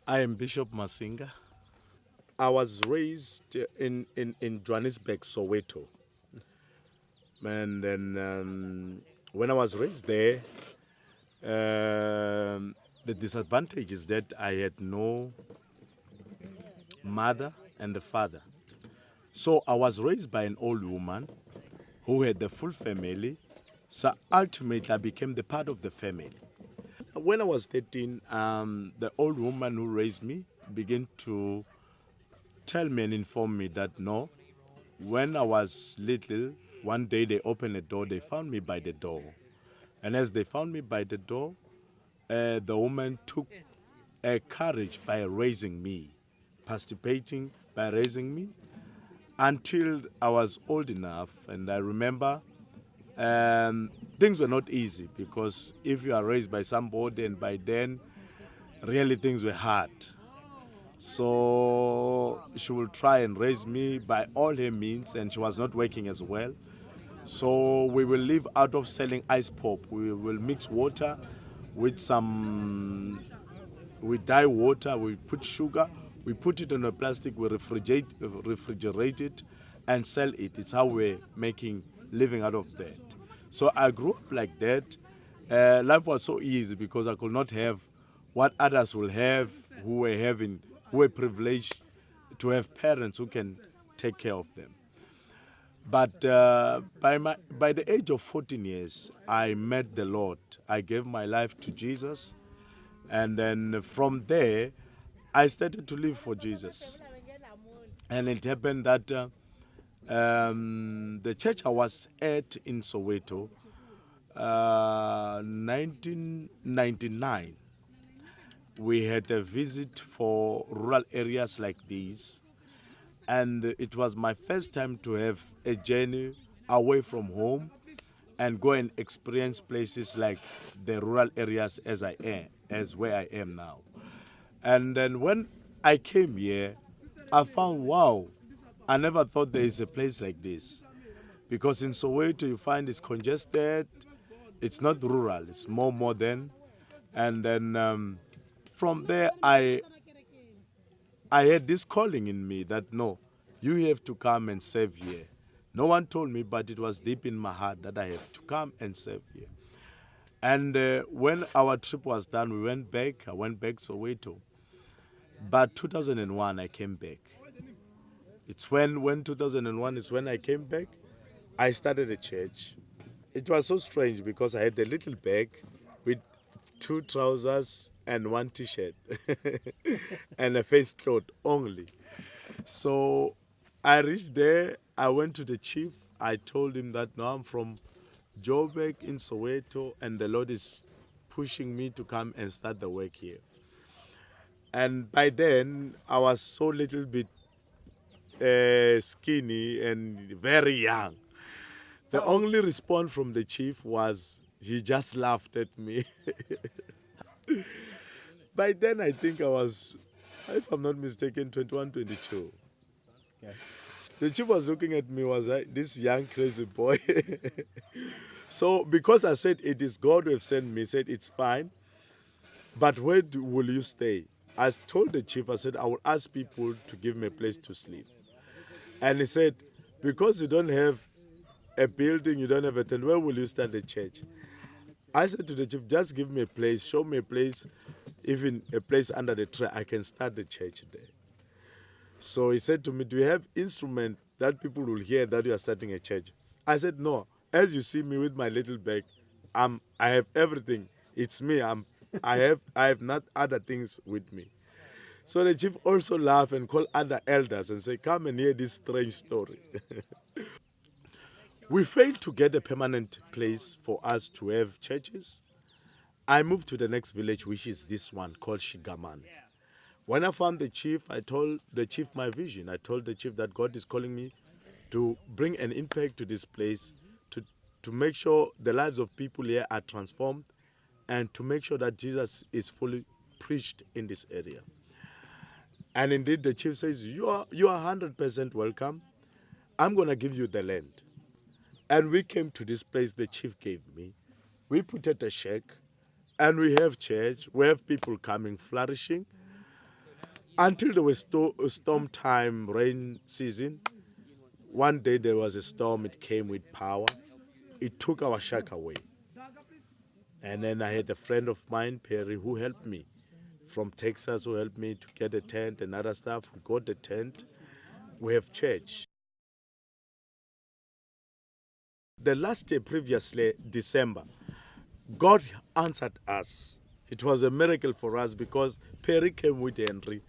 I am Bishop Masinga. I was raised in Johannesburg, Soweto. And then when I was raised there, the disadvantage is that I had no mother and a father. So I was raised by an old woman who had the full family. So ultimately, I became the part of the family. When I was 13, the old woman who raised me began to tell me and inform me that no, when I was little, one day they opened a door, they found me by the door. And as they found me by the door, the woman took courage by raising me, participating by raising me until I was old enough. And I remember things were not easy because if you are raised by somebody and by then, really things were hard. So she will try and raise me by all her means, and she was not working as well. So we will live out of selling ice pop. We will mix water with we dye water, we put sugar, we put it in a plastic, we refrigerate it and sell it. It's how we're making living out of that. So I grew up like that. Life was so easy because I could not have what others will have who were privileged to have parents who can take care of them. But by the age of 14 years, I met the Lord. I gave my life to Jesus, and then from there, I started to live for Jesus. And it happened that the church I was at in Soweto, 1999, we had a visit for rural areas like these, and it was my first time to have a journey away from home and go and experience places like the rural areas as where I am now. And then when I came here, I found, wow, I never thought there is a place like this. Because in Soweto, you find it's congested, it's not rural, it's more modern. And then from there, I had this calling in me that no, you have to come and serve here. No one told me, but it was deep in my heart that I have to come and serve here. And when our trip was done, we went back. I went back to Soweto. But 2001, I came back. It's when 2001 is when I came back. I started a church. It was so strange because I had a little bag with two trousers and one t-shirt and a face cloth only. So I reached there. I went to the chief. I told him that now I'm from Joburg in Soweto, and the Lord is pushing me to come and start the work here. And by then, I was so little bit skinny and very young. The only response from the chief was he just laughed at me. By then, I think I was, if I'm not mistaken, 21, 22. The chief was looking at me, was like, this young crazy boy. So because I said it is God who have sent me, he said it's fine, but will you stay? I told the chief, I said, I will ask people to give me a place to sleep. And he said, because you don't have a building, you don't have a tent, where will you start a church? I said to the chief, just give me a place, show me a place, even a place under the tree, I can start the church there. So he said to me, do you have instrument that people will hear that you are starting a church? I said, no. As you see me with my little bag, I have everything. It's me. I have not other things with me. So the chief also laughed and called other elders and said, come and hear this strange story. We failed to get a permanent place for us to have churches. I moved to the next village, which is this one called Shigaman. When I found the chief, I told the chief my vision. I told the chief that God is calling me to bring an impact to this place, to make sure the lives of people here are transformed, and to make sure that Jesus is fully preached in this area. And indeed, the chief says, you are 100% welcome. I'm going to give you the land. And we came to this place the chief gave me. We put at a shack, and we have church. We have people coming, flourishing. until there was storm time, rain season. One day there was a storm, it came with power. It took our shack away. And then I had a friend of mine, Perry, who helped me from Texas, who helped me to get a tent and other stuff. We got the tent. We have church. The last day, previously, December, God answered us. It was a miracle for us because Perry came with Henry.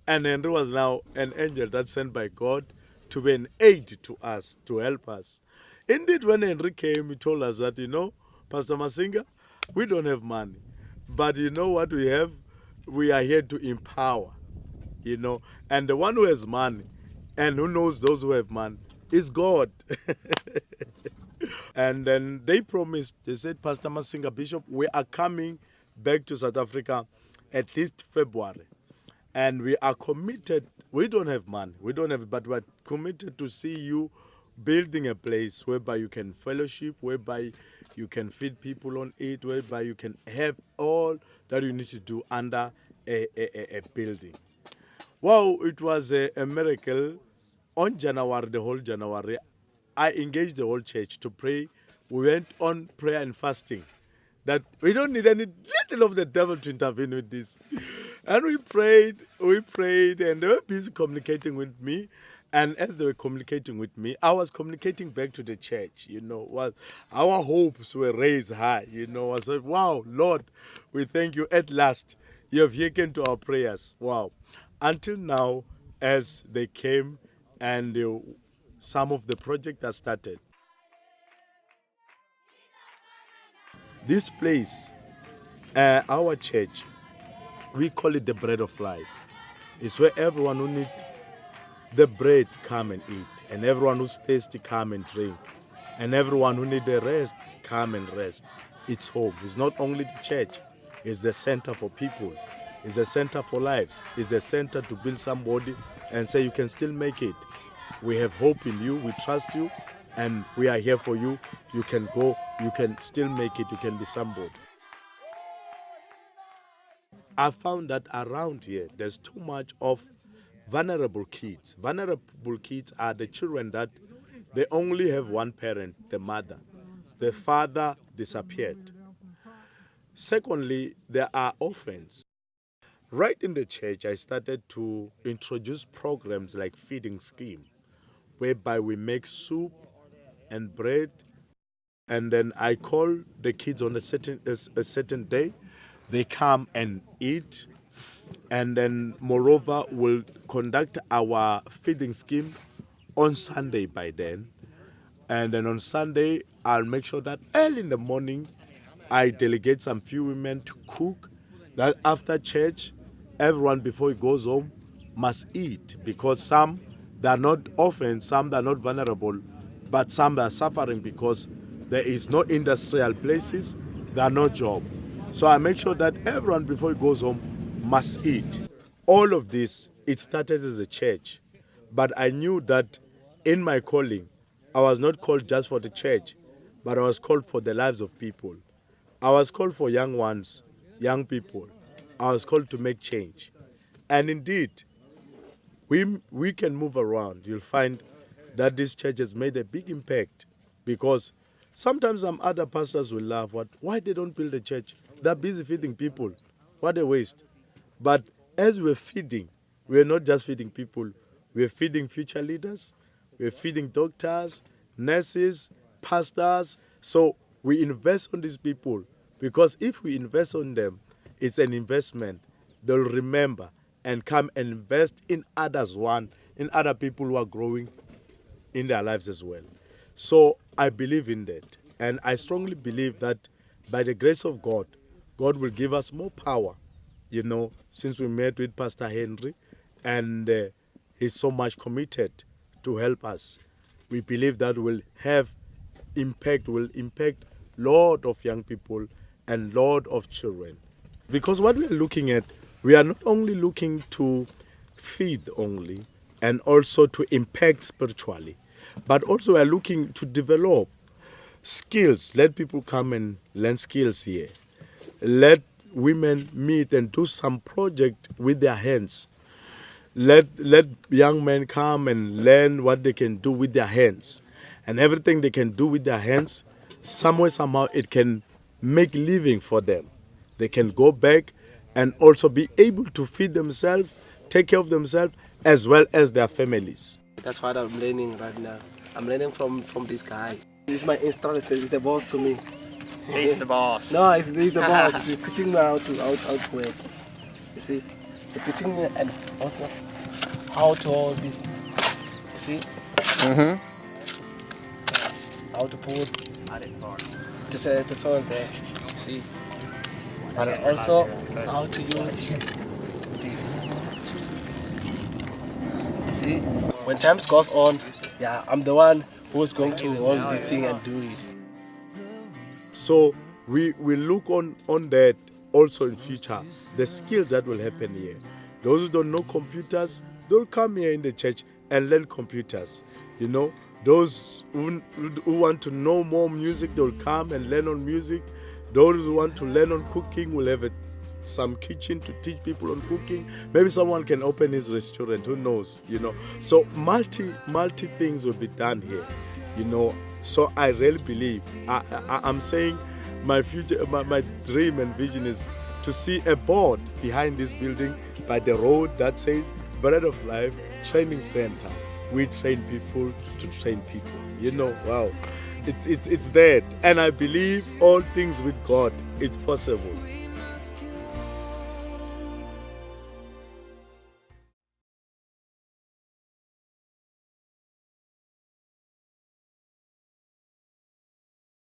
And Henry was now an angel that's sent by God to be an aid to us, to help us. Indeed, when Henry came, he told us that, Pastor Masinga, we don't have money. But you know what we have? We are here to empower, And the one who has money and who knows those who have money is God. And then they promised, they said, Pastor Masinga, Bishop, we are coming back to South Africa at least February. And we are committed. We don't have money. We don't have it, but we're committed to see you building a place whereby you can fellowship, whereby you can feed people on it, whereby you can have all that you need to do under a building. Wow, it was a miracle. On January, the whole January, I engaged the whole church to pray. We went on prayer and fasting. That we don't need any little of the devil to intervene with this. And we prayed, and they were busy communicating with me. And as they were communicating with me, I was communicating back to the church, what our hopes were raised high, I said, wow, Lord, we thank you at last. You have hearkened to our prayers. Wow. Until now, as they came and some of the project has started. This place, our church, we call it the bread of life. It's where everyone who needs the bread come and eat, and everyone who's thirsty come and drink, and everyone who needs a rest come and rest. It's home. It's not only the church. It's the center for people. It's a center for lives. It's a center to build somebody and say you can still make it. We have hope in you. We trust you, and we are here for you. You can go. You can still make it. You can be somebody. I found that around here, there's too much of vulnerable kids. Vulnerable kids are the children that they only have one parent, the mother. The father disappeared. Secondly, there are orphans. Right in the church, I started to introduce programs like feeding scheme, whereby we make soup and bread, and then I call the kids on a certain day. They come and eat, and then moreover we'll conduct our feeding scheme on Sunday by then. And then on Sunday, I'll make sure that early in the morning, I delegate some few women to cook, that after church, everyone before he goes home must eat, because some, they are not orphans, some they are not vulnerable, but some are suffering because there is no industrial places, there are no job. So I make sure that everyone before he goes home must eat. All of this, it started as a church, but I knew that in my calling, I was not called just for the church, but I was called for the lives of people. I was called for young ones, young people. I was called to make change. And indeed, we can move around. You'll find that this church has made a big impact, because sometimes some other pastors will laugh, why they don't build a church? They're busy feeding people. What a waste. But as we're feeding, we're not just feeding people. We're feeding future leaders. We're feeding doctors, nurses, pastors. So we invest on these people, because if we invest on them, it's an investment. They'll remember and come and invest in others, in other people who are growing in their lives as well. So I believe in that. And I strongly believe that by the grace of God, God will give us more power, since we met with Pastor Henry, and he's so much committed to help us. We believe that will impact lot of young people and lot of children. Because what we are looking at, we are not only looking to feed only, and also to impact spiritually, but also we are looking to develop skills. Let people come and learn skills here. Let women meet and do some project with their hands. Let young men come and learn what they can do with their hands, and everything they can do with their hands, somewhere somehow it can make living for them. They can go back and also be able to feed themselves, take care of themselves, as well as their families. That's what I'm learning right now. I'm learning from these guys. He's my instructor. He's the boss to me. He's the boss. No, he's the boss. He's teaching me how to work. You see, he's teaching me and also how to hold this. You see, how to put the soil there. You see, and also how to use this. You see, when times goes on, yeah, I'm the one who's going to hold the thing and do it. So we look on that also in future, the skills that will happen here. Those who don't know computers, they'll come here in the church and learn computers. You know, those who want to know more music, they'll come and learn on music. Those who want to learn on cooking will have some kitchen to teach people on cooking. Maybe someone can open his restaurant, who knows, you know. So multi things will be done here, you know. So I really believe, I'm saying my future, my dream and vision is to see a board behind this building by the road that says Bread of Life Training Center. We train people to train people. You know, wow. It's that. And I believe all things with God, it's possible.